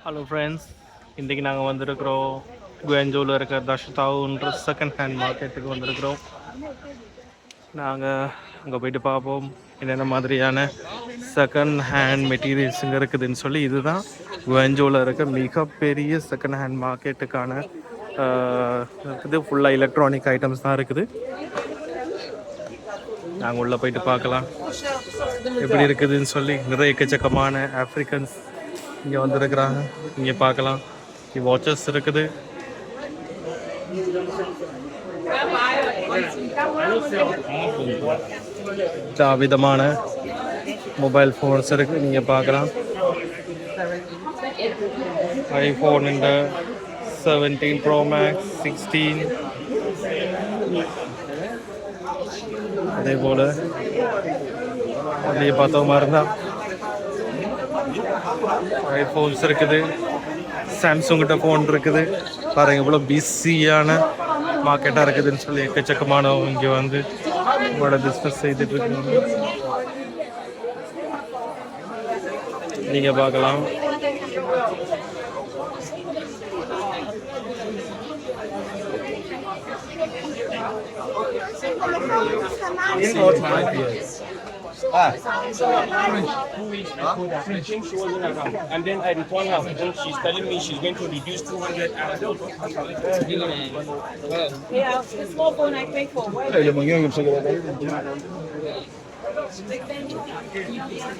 Hello friends, இன்றைக்கி நாங்கள் வந்திருக்கிறோம் குவென்ஜோவில் இருக்கிற தஷ்தாவுன்ற செகண்ட் ஹேண்ட் மார்க்கெட்டுக்கு வந்திருக்கிறோம். நாங்கள் அங்கே போயிட்டு பார்ப்போம் என்னென்ன மாதிரியான செகண்ட் ஹேண்ட் மெட்டீரியல்ஸ் இங்கே இருக்குதுன்னு சொல்லி. இதுதான் குவென்ஜோவில் இருக்க மிகப்பெரிய செகண்ட் ஹேண்ட் மார்க்கெட்டுக்கான இருக்குது. ஃபுல்லாக எலக்ட்ரானிக் ஐட்டம்ஸ் தான் இருக்குது. நாங்கள் உள்ளே போயிட்டு பார்க்கலாம் எப்படி இருக்குதுன்னு சொல்லி. நிறைய எக்கச்சக்கமான ஆஃப்ரிக்கன்ஸ் இங்கே வந்துருக்குறாங்க. இங்கே பார்க்கலாம் வாட்சஸ் இருக்குது. விதமான மொபைல் ஃபோன்ஸ் இருக்குது. நீங்கள் பார்க்கலாம் ஐஃபோன் இந்த 17 Pro Max 16, அதே போல் அப்படியே பார்த்த மாதிரி இருந்தால் ஐஃபோன்ஸ் இருக்குது. சாம்சங்கிட்ட ஃபோன் இருக்குது. பாருங்கள் இவ்வளோ பிஸியான மார்க்கெட்டாக இருக்குதுன்னு சொல்லி. எக்கச்சக்கமானவங்க இங்கே வந்து உங்களோட பிஸ்னஸ் செய்துட்டு இருக்காங்க. நீங்கள் பார்க்கலாம். And think she wasn't around. And then I returned her. And she's telling me she's going to reduce 200. Yeah, the small phone I paid for.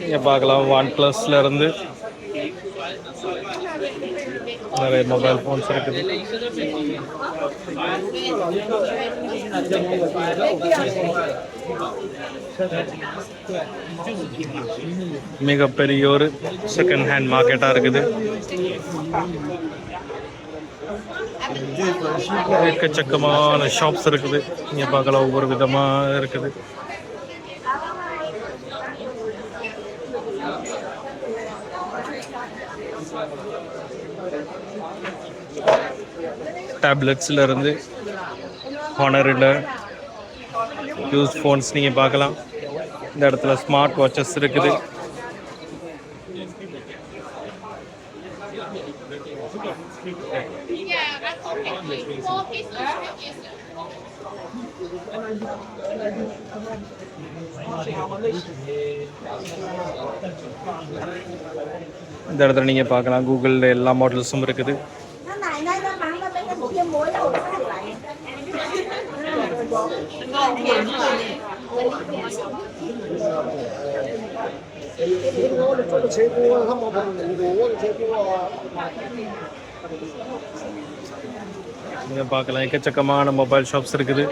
இங்கே பார்க்கலாம் ஒன் ப்ளஸ்ல இருந்து நிறைய மொபைல் ஃபோன்ஸ் இருக்குது. மிகப்பெரிய ஒரு செகண்ட் ஹேண்ட் மார்க்கெட்டாக இருக்குது. எக்கச்சக்கமான ஷாப்ஸ் இருக்குது. இங்கே பார்க்கலாம் ஒவ்வொரு விதமாக இருக்குது. டேப்லெட்ஸில் இருந்து ஹானரில் யூஸ் ஃபோன்ஸ் நீங்கள் பார்க்கலாம். இந்த இடத்துல ஸ்மார்ட் வாட்சஸ் இருக்குது. இந்த இடத்துல நீங்கள் பார்க்கலாம் கூகுளில் எல்லா மாடல்ஸும் இருக்குது. நீங்கள் பார்க்கலாம் எக்கச்சக்கமான மொபைல் ஷாப்ஸ் இருக்குது.